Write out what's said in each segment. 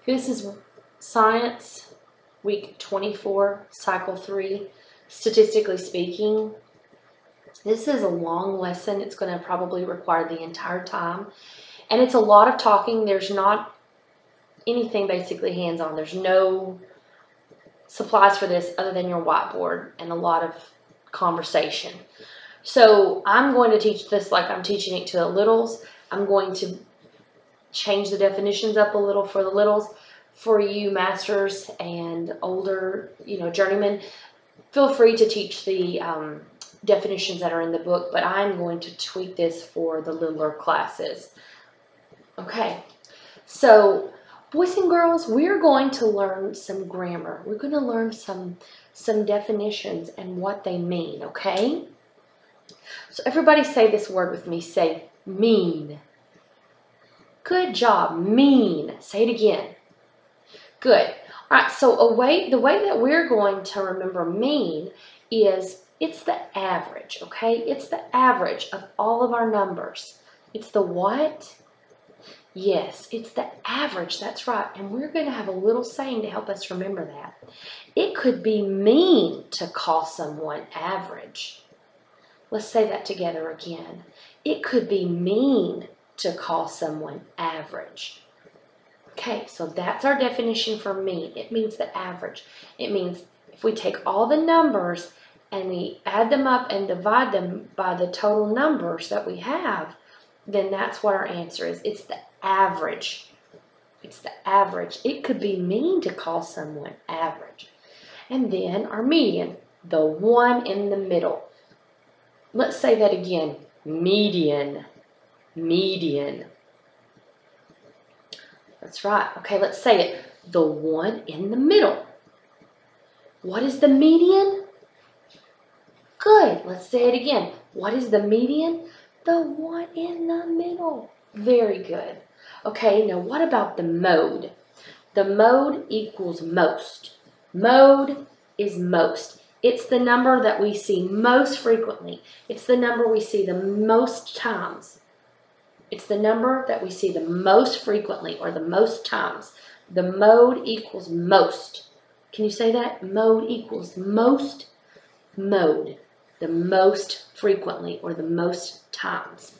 This is Science Week 24, Cycle 3. Statistically speaking, this is a long lesson. It's going to probably require the entire time. And it's a lot of talking. There's not anything basically hands-on. There's no supplies for this other than your whiteboard and a lot of conversation. So I'm going to teach this like I'm teaching it to the littles. I'm going to change the definitions up a little for the littles. For you masters and older, journeymen, feel free to teach the definitions that are in the book, but I'm going to tweak this for the littler classes. Okay, so boys and girls, we're going to learn some grammar. We're going to learn some definitions and what they mean, okay? So everybody say this word with me. Say mean. Good job, mean. Say it again. Good. All right, so the way that we're going to remember mean is it's the average, okay? It's the average of all of our numbers. It's the what? Yes, it's the average. That's right. And we're going to have a little saying to help us remember that. It could be mean to call someone average. Let's say that together again. It could be mean to call someone average. Okay, so that's our definition for mean. It means the average. It means if we take all the numbers and we add them up and divide them by the total numbers that we have, then that's what our answer is. It's the average. It's the average. It could be mean to call someone average. And then our median, the one in the middle. Let's say that again. Median. Median. That's right. Okay, let's say it. The one in the middle. What is the median? Good. Let's say it again. What is the median? The one in the middle. Very good. Okay, now what about the mode? The mode equals most. Mode is most. It's the number that we see most frequently. It's the number we see the most times. It's the number that we see the most frequently or the most times. The mode equals most. Can you say that? Mode equals most. Mode. The most frequently or the most times.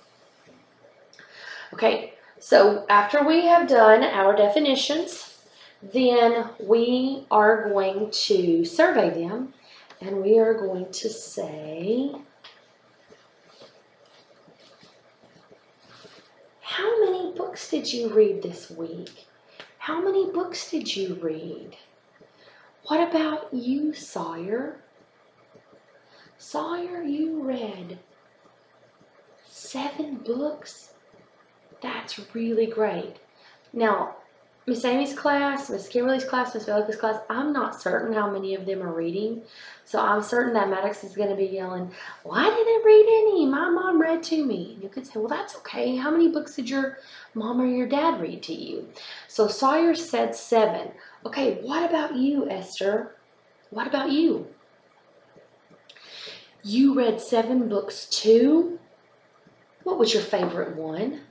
Okay, so after we have done our definitions, then we are going to survey them and we are going to say, how many books did you read this week? How many books did you read? What about you, Sawyer? Sawyer, you read 7 books? That's really great. Now, Miss Amy's class, Miss Kimberly's class, Miss Velica's class, I'm not certain how many of them are reading. So I'm certain that Maddox is going to be yelling, well, I didn't read any. My mom read to me. And you could say, well, that's okay. How many books did your mom or your dad read to you? So Sawyer said 7. Okay, what about you, Esther? What about you? You read 7 books too? What was your favorite one?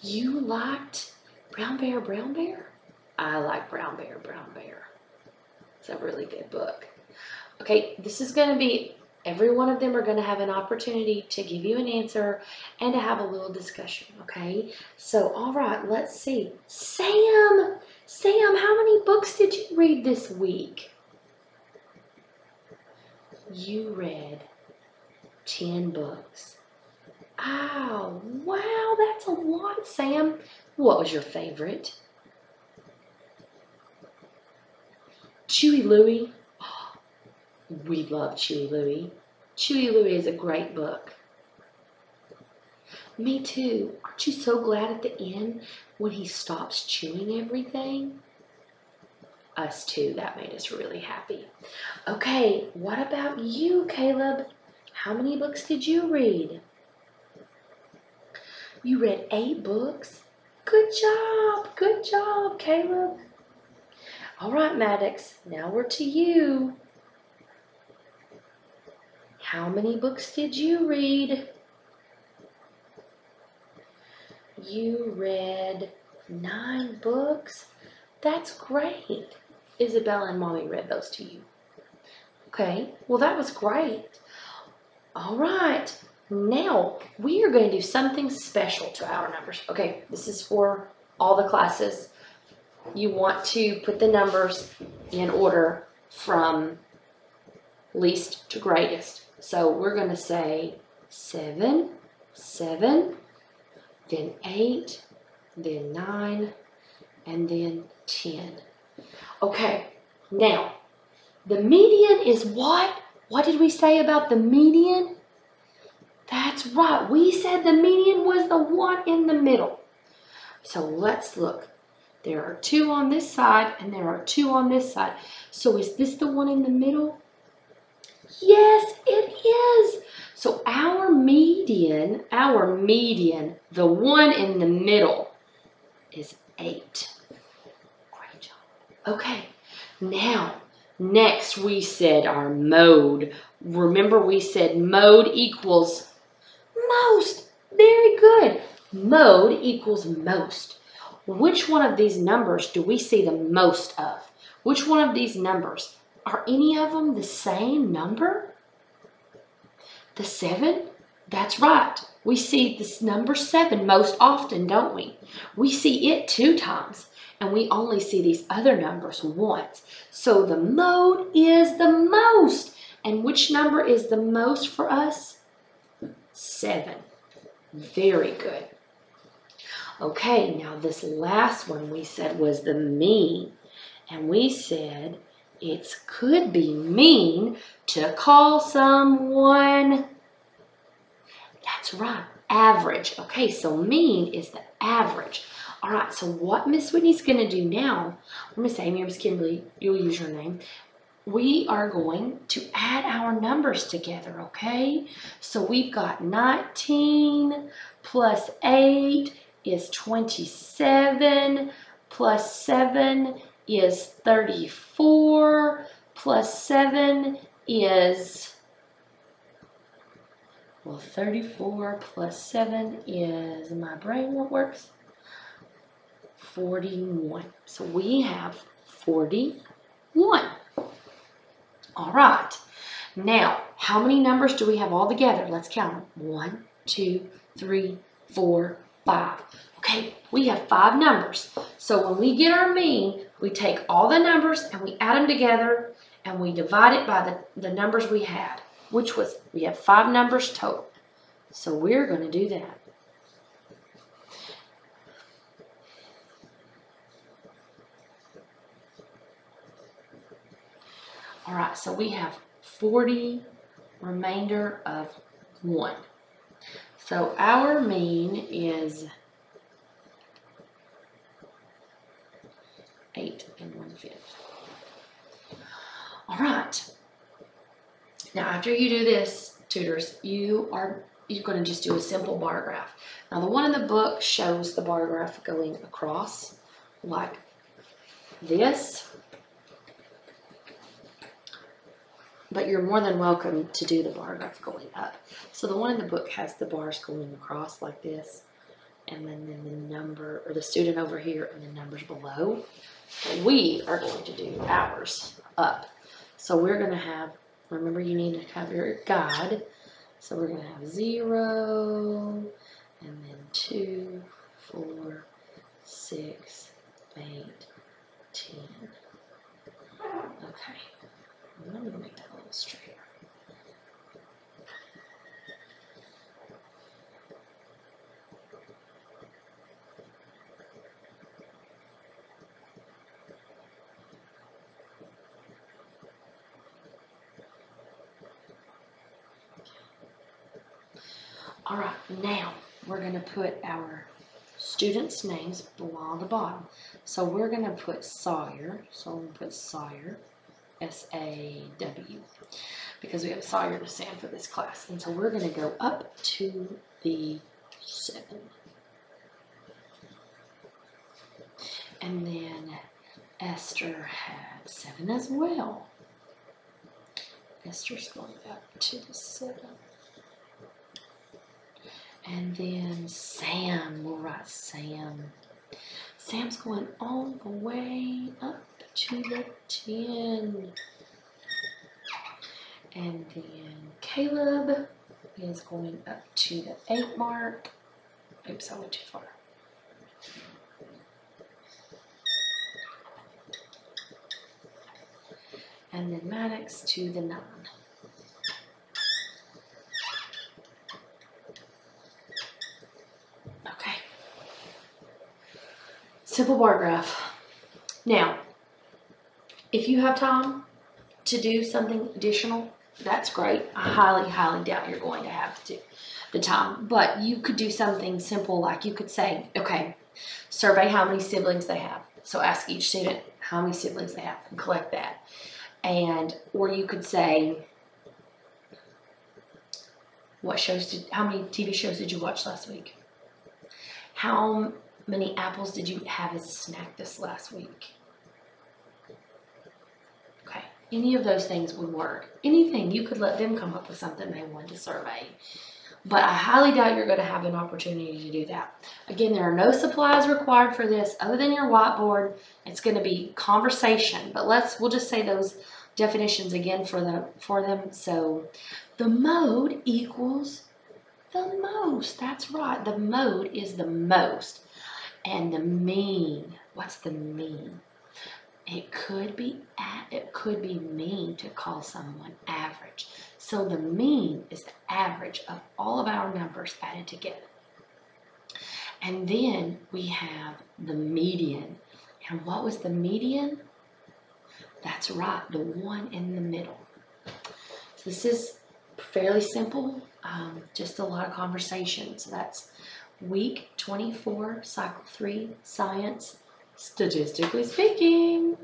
You liked Brown Bear, Brown Bear? I like Brown Bear, Brown Bear. It's a really good book. Okay, this is going to be, every one of them are going to have an opportunity to give you an answer and to have a little discussion, okay? So, all right, let's see. Sam, how many books did you read this week? You read 10 books. Oh, wow, that's a lot, Sam. What was your favorite? Chewy Louie. Oh, we love Chewy Louie. Chewy Louie is a great book. Me too. Aren't you so glad at the end when he stops chewing everything? Us too. That made us really happy. Okay, what about you, Caleb? How many books did you read? You read 8 books? Good job, Caleb. All right, Maddox, now we're to you. How many books did you read? You read 9 books? That's great. Isabella and Mommy read those to you. Okay, well that was great. All right, now we are going to do something special to our numbers. Okay, this is for all the classes. You want to put the numbers in order from least to greatest. So we're going to say 7, 7, then 8, then 9, and then 10. Okay, now the median is what? What did we say about the median? That's right. We said the median was the one in the middle. So let's look. There are 2 on this side and there are 2 on this side. So is this the one in the middle? Yes, it is. So our median, the one in the middle is 8. Great job. Okay, now, next we said our mode. Remember we said mode equals most. Very good. Mode equals most. Which one of these numbers do we see the most of? Which one of these numbers? Are any of them the same number? The 7? That's right. We see this number 7 most often, don't we? We see it 2 times, and we only see these other numbers once. So the mode is the most. And which number is the most for us? 7. Very good. Okay, now this last one we said was the mean. And we said it could be mean to call someone, that's right, average. Okay, so mean is the average. All right, so what Miss Whitney's going to do now, I'm going to say, Miss Kimberly, you'll use your name. We are going to add our numbers together, okay? So we've got 19 plus 8 is 27, plus 7 is 34, plus 7 is, well, 34 plus 7 is, my brain what works? 41. So we have 41. All right. Now, how many numbers do we have all together? Let's count them. 1, 2, 3, 4, 5. Okay, we have 5 numbers. So when we get our mean, we take all the numbers and we add them together and we divide it by the numbers we had, which was, we have 5 numbers total. So we're going to do that. All right, so we have 40 remainder of 1. So our mean is 8 1/5. All right. Now after you do this, tutors, you're going to just do a simple bar graph. Now the one in the book shows the bar graph going across like this. But you're more than welcome to do the bar graph going up. So the one in the book has the bars going across like this, and then the number, or the student over here, and the numbers below. But we are going to do ours up. So we're going to have, remember you need to have your guide. So we're going to have 0, and then 2, 4, 6, 8, 10. Okay. I'm going to make that a little straighter. All right, now we're going to put our students' names below the bottom. So we're going to put Sawyer. So I'm going to put Sawyer. S-A-W, because we have Sawyer to stand for this class. And so we're going to go up to the 7. And then Esther had 7 as well. Esther's going up to the 7. And then Sam, we'll write Sam. Sam's going all the way up to the 10. And then Caleb is going up to the 8 mark. Oops, I went too far. And then Maddox to the 9. Okay. Simple bar graph. Now, if you have time to do something additional, that's great. I highly, highly doubt you're going to have the time. But you could do something simple, like you could say, okay, survey how many siblings they have. So ask each student how many siblings they have and collect that. Or you could say, how many TV shows did you watch last week? How many apples did you have as a snack this last week? Okay, any of those things would work. Anything, you could let them come up with something they wanted to survey. But I highly doubt you're going to have an opportunity to do that. Again, there are no supplies required for this other than your whiteboard. It's going to be conversation, but we'll just say those definitions again for them. So the mode equals the most. That's right. The mode is the most. And the mean, what's the mean? It could be mean to call someone average. So the mean is the average of all of our numbers added together. And then we have the median. And what was the median? That's right, the one in the middle. So this is fairly simple, just a lot of conversation. So that's week 24, cycle 3, science, statistically speaking.